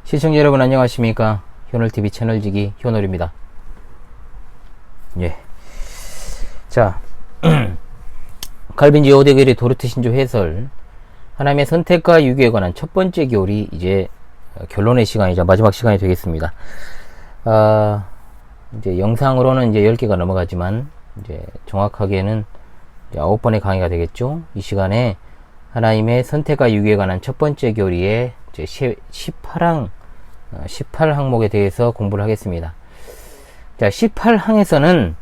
시청자 여러분 안녕하십니까? 효널TV 채널지기 효널입니다. 예. 자, 갈빈지 오데겔의 도르트 신조 해설, 하나님의 선택과 유기에 관한 첫 번째 교리, 이제 결론의 시간이자 마지막 시간이 되겠습니다. 이제 영상으로는 이제 10개가 넘어가지만, 이제 정확하게는 이제 9번의 강의가 되겠죠. 이 시간에 하나님의 선택과 유기에 관한 첫 번째 교리의 이제 18항목에 대해서 공부를 하겠습니다. 자, 18항에서는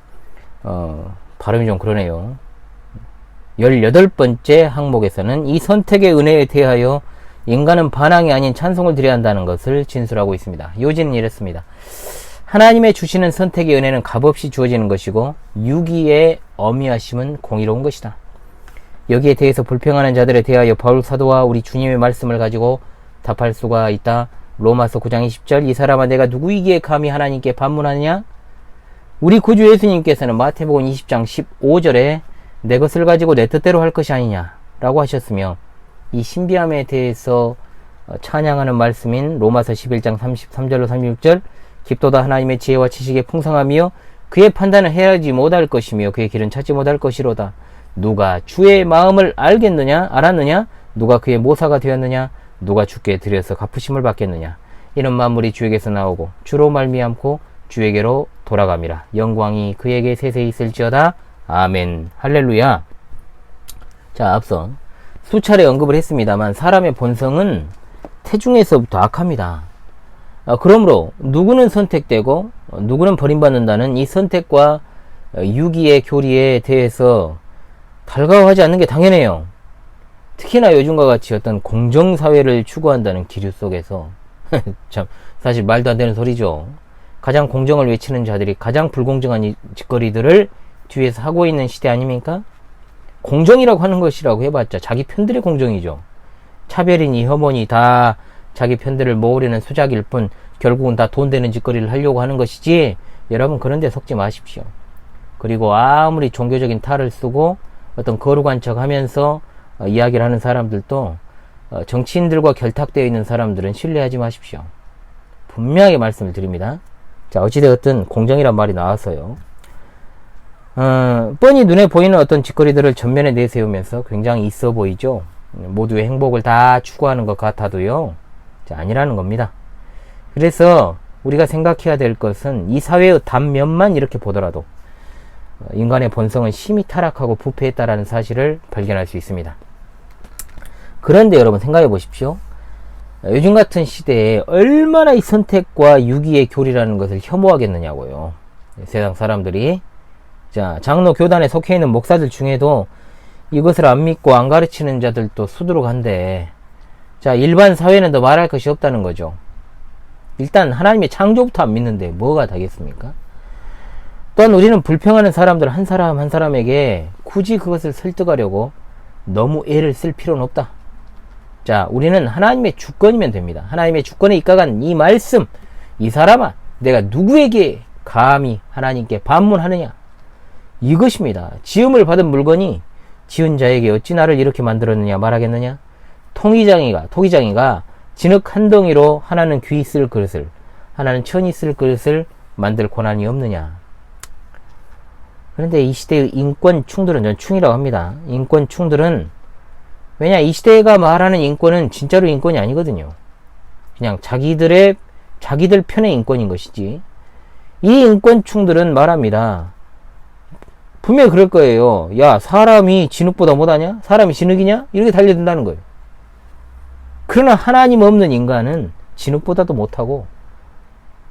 발음이 좀 그러네요. 18번째 항목에서는 이 선택의 은혜에 대하여 인간은 반항이 아닌 찬송을 드려야 한다는 것을 진술하고 있습니다. 요지는 이렇습니다. 하나님의 주시는 선택의 은혜는 값없이 주어지는 것이고 유기의 어미하심은 공의로운 것이다. 여기에 대해서 불평하는 자들에 대하여 바울 사도와 우리 주님의 말씀을 가지고 답할 수가 있다. 로마서 9장 20절, 이 사람아 내가 누구이기에 감히 하나님께 반문하느냐? 우리 구주 예수님께서는 마태복음 20장 15절에 내 것을 가지고 내 뜻대로 할 것이 아니냐 라고 하셨으며, 이 신비함에 대해서 찬양하는 말씀인 로마서 11장 33절로 36절, 깊도다 하나님의 지혜와 지식의 풍성함이요 그의 판단을 헤아리지 못할 것이며 그의 길은 찾지 못할 것이로다. 누가 주의 마음을 알았느냐? 누가 그의 모사가 되었느냐? 누가 주께 드려서 갚으심을 받겠느냐? 이런 만물이 주에게서 나오고 주로 말미암고 주에게로 돌아감이라. 영광이 그에게 세세히 있을지어다. 아멘. 할렐루야. 자, 앞서 수차례 언급을 했습니다만 사람의 본성은 태중에서부터 악합니다. 그러므로 누구는 선택되고 누구는 버림받는다는 이 선택과 유기의 교리에 대해서 달가워하지 않는 게 당연해요. 특히나 요즘과 같이 어떤 공정사회를 추구한다는 기류 속에서 참 사실 말도 안 되는 소리죠. 가장 공정을 외치는 자들이 가장 불공정한 짓거리들을 뒤에서 하고 있는 시대 아닙니까? 공정이라고 하는 것이라고 해봤자 자기 편들의 공정이죠. 차별이니 혐오니 다 자기 편들을 모으려는 수작일 뿐 결국은 다 돈 되는 짓거리를 하려고 하는 것이지, 여러분 그런 데 속지 마십시오. 그리고 아무리 종교적인 탈을 쓰고 어떤 거룩한 척 하면서 이야기를 하는 사람들도 정치인들과 결탁되어 있는 사람들은 신뢰하지 마십시오. 분명하게 말씀을 드립니다. 자, 어찌되었든 공정이란 말이 나와서요. 뻔히 눈에 보이는 어떤 짓거리들을 전면에 내세우면서 굉장히 있어 보이죠. 모두의 행복을 다 추구하는 것 같아도요. 자, 아니라는 겁니다. 그래서 우리가 생각해야 될 것은 이 사회의 단면만 이렇게 보더라도 인간의 본성은 심히 타락하고 부패했다라는 사실을 발견할 수 있습니다. 그런데 여러분 생각해 보십시오. 요즘 같은 시대에 얼마나 이 선택과 유기의 교리라는 것을 혐오하겠느냐고요. 세상 사람들이. 자, 장로 교단에 속해 있는 목사들 중에도 이것을 안 믿고 안 가르치는 자들도 수두룩한데, 자, 일반 사회는 더 말할 것이 없다는 거죠. 일단 하나님의 창조부터 안 믿는데 뭐가 되겠습니까? 또한 우리는 불평하는 사람들 한 사람 한 사람에게 굳이 그것을 설득하려고 너무 애를 쓸 필요는 없다. 자, 우리는 하나님의 주권이면 됩니다. 하나님의 주권에 입각한 이 말씀, 이 사람아 내가 누구에게 감히 하나님께 반문하느냐, 이것입니다. 지음을 받은 물건이 지은 자에게 어찌 나를 이렇게 만들었느냐 말하겠느냐. 토기장이가 진흙 한 덩이로 하나는 귀 쓸 그릇을, 하나는 천이 쓸 그릇을 만들 권한이 없느냐. 그런데 이 시대의 인권 충들은, 전 충이라고 합니다. 인권 충들은, 왜냐, 이 시대가 말하는 인권은 진짜로 인권이 아니거든요. 그냥 자기들 편의 인권인 것이지. 이 인권 충들은 말합니다. 분명히 그럴 거예요. 야, 사람이 진흙보다 못하냐? 사람이 진흙이냐? 이렇게 달려든다는 거예요. 그러나 하나님 없는 인간은 진흙보다도 못하고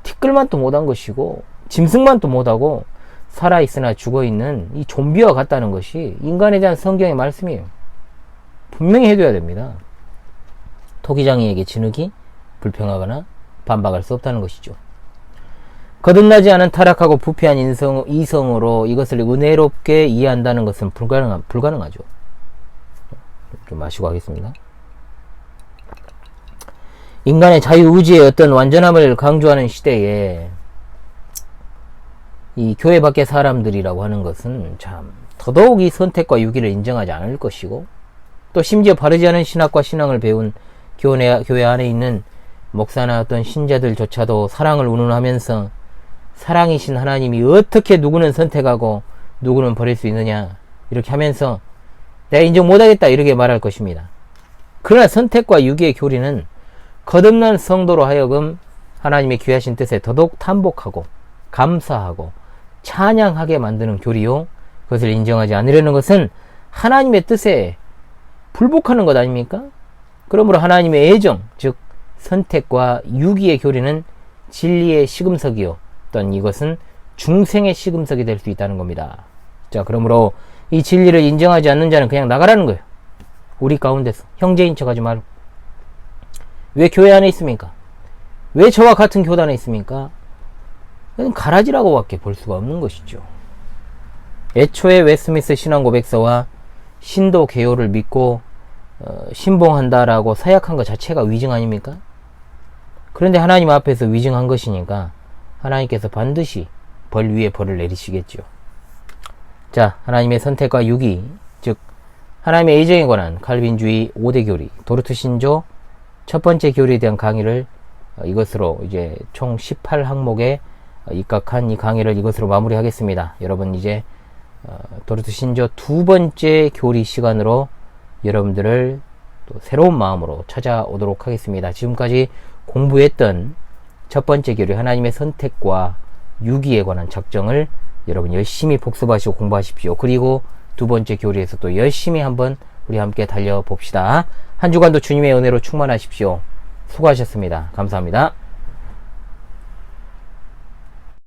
티끌만도 못한 것이고 짐승만도 못하고 살아있으나 죽어있는 이 좀비와 같다는 것이 인간에 대한 성경의 말씀이에요. 분명히 해둬야 됩니다. 토기장이에게 진흙이 불평하거나 반박할 수 없다는 것이죠. 거듭나지 않은 타락하고 부패한 이성으로 이것을 은혜롭게 이해한다는 것은 불가능하죠. 좀 마시고 하겠습니다. 인간의 자유의지의 어떤 완전함을 강조하는 시대에 이 교회 밖의 사람들이라고 하는 것은 참 더더욱 이 선택과 유기를 인정하지 않을 것이고, 또 심지어 바르지 않은 신학과 신앙을 배운 교회 안에 있는 목사나 어떤 신자들조차도 사랑을 운운하면서 사랑이신 하나님이 어떻게 누구는 선택하고 누구는 버릴 수 있느냐 이렇게 하면서 내가 인정 못하겠다 이렇게 말할 것입니다. 그러나 선택과 유기의 교리는 거듭난 성도로 하여금 하나님의 귀하신 뜻에 더더욱 탄복하고 감사하고 찬양하게 만드는 교리요, 그것을 인정하지 않으려는 것은 하나님의 뜻에 불복하는 것 아닙니까? 그러므로 하나님의 애정, 즉 선택과 유기의 교리는 진리의 시금석이요, 또한 이것은 중생의 시금석이 될 수 있다는 겁니다. 자, 그러므로 이 진리를 인정하지 않는 자는 그냥 나가라는 거예요. 우리 가운데서 형제인 척하지 말고. 왜 교회 안에 있습니까? 왜 저와 같은 교단에 있습니까? 그건 가라지라고 밖에 볼 수가 없는 것이죠. 애초에 웨스트민스터 신앙고백서와 신도 개요를 믿고 신봉한다라고 서약한 것 자체가 위증 아닙니까? 그런데 하나님 앞에서 위증한 것이니까 하나님께서 반드시 벌 위에 벌을 내리시겠죠. 자, 하나님의 선택과 유기, 즉 하나님의 애정에 관한 칼빈주의 5대 교리, 도르트 신조 첫 번째 교리에 대한 강의를 이것으로 이제 총 18항목에 입각한 이 강의를 이것으로 마무리하겠습니다. 여러분 이제 도르트 신조 두 번째 교리 시간으로 여러분들을 또 새로운 마음으로 찾아오도록 하겠습니다. 지금까지 공부했던 첫 번째 교리 하나님의 선택과 유기에 관한 작정을 여러분 열심히 복습하시고 공부하십시오. 그리고 두 번째 교리에서 또 열심히 한번 우리 함께 달려봅시다. 한 주간도 주님의 은혜로 충만하십시오. 수고하셨습니다. 감사합니다.